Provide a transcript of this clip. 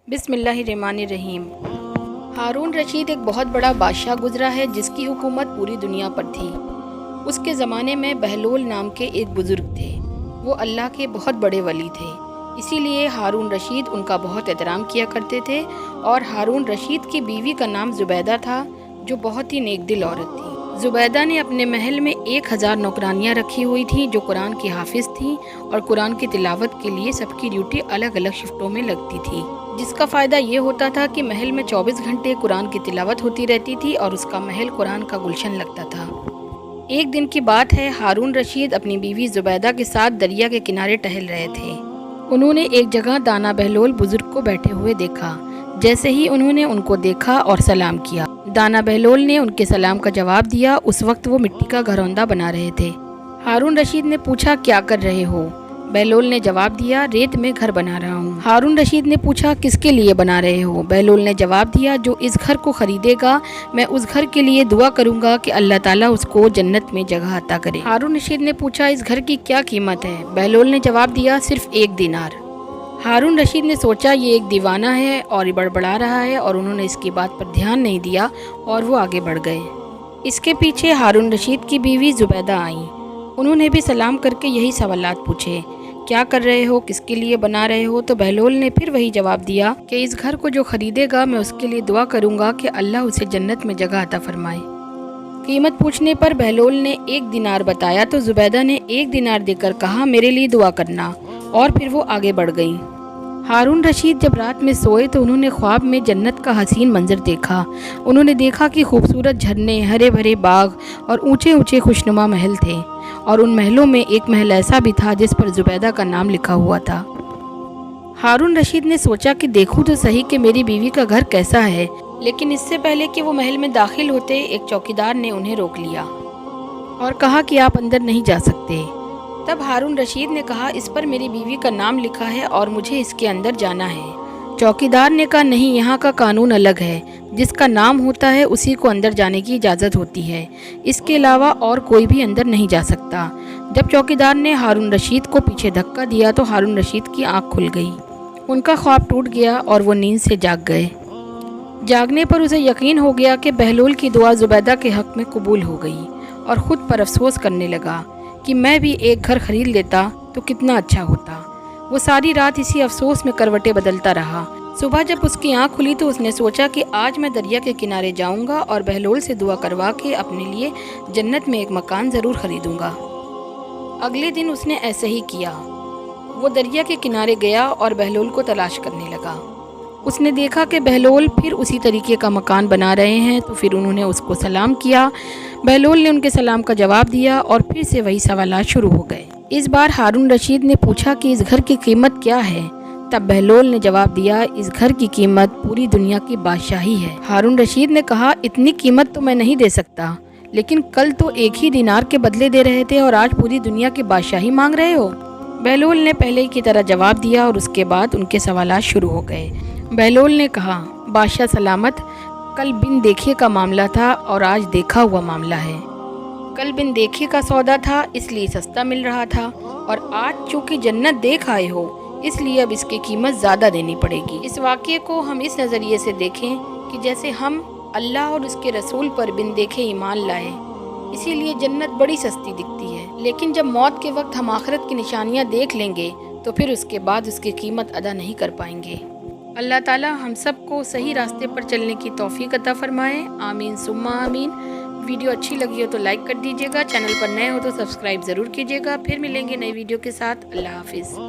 बिस्मिल्लाहिर्रहमानिर्रहीम। हारून रशीद एक बहुत बड़ा बादशाह गुजरा है जिसकी हुकूमत पूरी दुनिया पर थी। उसके ज़माने में बहलोल नाम के एक बुज़ुर्ग थे। वो अल्लाह के बहुत बड़े वली थे, इसीलिए हारून रशीद उनका बहुत एहतराम किया करते थे। और हारून रशीद की बीवी का नाम ज़ुबैदा था, जो बहुत ही नेक दिल औरत थी। ज़ुबैदा ने अपने महल में 1000 नौकरानियाँ रखी हुई थीं जो कुरान की हाफिज़ थीं और कुरान की तिलावत के लिए सबकी ड्यूटी अलग अलग शिफ्टों में लगती थी, जिसका फ़ायदा ये होता था कि महल में 24 घंटे कुरान की तिलावत होती रहती थी और उसका महल कुरान का गुलशन लगता था। एक दिन की बात है, हारून रशीद अपनी बीवी ज़ुबैदा के साथ दरिया के किनारे टहल रहे थे। उन्होंने एक जगह दाना बहलोल बुजुर्ग को बैठे हुए देखा। जैसे ही उन्होंने उनको देखा और सलाम किया, दाना बहलोल ने उनके सलाम का जवाब दिया। उस वक्त वो मिट्टी का घरौंदा बना रहे थे। हारून रशीद ने पूछा, क्या कर रहे हो? बहलोल ने जवाब दिया, रेत में घर बना रहा हूँ। हारून रशीद ने पूछा, किसके लिए बना रहे हो? बहलोल ने जवाब दिया, जो इस घर को खरीदेगा मैं उस घर के लिए दुआ करूँगा कि अल्लाह ताला उसको जन्नत में जगह अता करे। हारून रशीद ने पूछा, इस घर की क्या कीमत है? बहलोल ने जवाब दिया, सिर्फ 1 दिनार। हारून रशीद ने सोचा ये एक दीवाना है और बड़बड़ा रहा है, और उन्होंने इसकी बात पर ध्यान नहीं दिया और वो आगे बढ़ गए। इसके पीछे हारून रशीद की बीवी ज़ुबैदा आईं। उन्होंने भी सलाम करके यही सवालात पूछे, क्या कर रहे हो, किसके लिए बना रहे हो? तो बहलोल ने फिर वही जवाब दिया कि इस घर को जो खरीदेगा मैं उसके लिए दुआ करूँगा कि अल्लाह उसे जन्नत में जगह अता फरमाए। कीमत पूछने पर बहलोल ने 1 दिनार बताया तो ज़ुबैदा ने 1 दिनार देकर कहा, मेरे लिए दुआ करना, और फिर वो आगे बढ़ गईं। हारून रशीद जब रात में सोए तो उन्होंने ख्वाब में जन्नत का हसीन मंजर देखा। उन्होंने देखा कि खूबसूरत झरने, हरे भरे बाग और ऊंचे ऊंचे खुशनुमा महल थे, और उन महलों में एक महल ऐसा भी था जिस पर ज़ुबैदा का नाम लिखा हुआ था। हारून रशीद ने सोचा कि देखूं तो सही कि मेरी बीवी का घर कैसा है, लेकिन इससे पहले कि वो महल में दाखिल होते, एक चौकीदार ने उन्हें रोक लिया और कहा कि आप अंदर नहीं जा सकते। तब हारून रशीद ने कहा, इस पर मेरी बीवी का नाम लिखा है और मुझे इसके अंदर जाना है। चौकीदार ने कहा, नहीं, यहाँ का कानून अलग है, जिसका नाम होता है उसी को अंदर जाने की इजाज़त होती है, इसके अलावा और कोई भी अंदर नहीं जा सकता। जब चौकीदार ने हारून रशीद को पीछे धक्का दिया तो हारून रशीद की आँख खुल गई। उनका ख्वाब टूट गया और वो नींद से जाग गए। जागने पर उसे यकीन हो गया कि बहलोल की दुआ ज़ुबैदा के हक़ में कबूल हो गई, और ख़ुद पर अफसोस करने लगा कि मैं भी एक घर खरीद लेता तो कितना अच्छा होता। वो सारी रात इसी अफसोस में करवटें बदलता रहा। सुबह जब उसकी आँख खुली तो उसने सोचा कि आज मैं दरिया के किनारे जाऊंगा और बहलोल से दुआ करवा के अपने लिए जन्नत में एक मकान ज़रूर खरीदूंगा। अगले दिन उसने ऐसे ही किया। वो दरिया के किनारे गया और बहलोल को तलाश करने लगा। उसने देखा कि बहलोल फिर उसी तरीके का मकान बना रहे हैं, तो फिर उन्होंने उसको सलाम किया। बहलोल ने उनके सलाम का जवाब दिया और फिर से वही सवालात शुरू हो गए। इस बार हारून रशीद ने पूछा कि इस घर की कीमत क्या है? तब बहलोल ने जवाब दिया, इस घर की कीमत पूरी दुनिया की बादशाही है। हारून रशीद ने कहा, इतनी कीमत तो मैं नहीं दे सकता, लेकिन कल तो 1 ही दिनार के बदले दे रहे थे और आज पूरी दुनिया की बादशाही मांग रहे हो। बहलोल ने पहले की तरह जवाब दिया और उसके बाद उनके सवालात शुरू हो गए। बहलोल ने कहा, बादशाह सलामत, कल बिन देखे का मामला था और आज देखा हुआ मामला है। कल बिन देखे का सौदा था, इसलिए सस्ता मिल रहा था, और आज चूँकि जन्नत देख आए हो इसलिए अब इसकी कीमत ज़्यादा देनी पड़ेगी। इस वाक़ये को हम इस नज़रिए से देखें कि जैसे हम अल्लाह और उसके रसूल पर बिन देखे ईमान लाए, इसीलिए जन्नत बड़ी सस्ती दिखती है, लेकिन जब मौत के वक्त हम आखिरत की निशानियाँ देख लेंगे तो फिर उसके बाद उसकी कीमत अदा नहीं कर पाएंगे। अल्लाह ताला हम सबको सही रास्ते पर चलने की तौफीक अता फरमाए। आमीन सुम्मा आमीन। वीडियो अच्छी लगी हो तो लाइक कर दीजिएगा, चैनल पर नए हो तो सब्सक्राइब ज़रूर कीजिएगा। फिर मिलेंगे नई वीडियो के साथ। अल्लाह हाफिज़।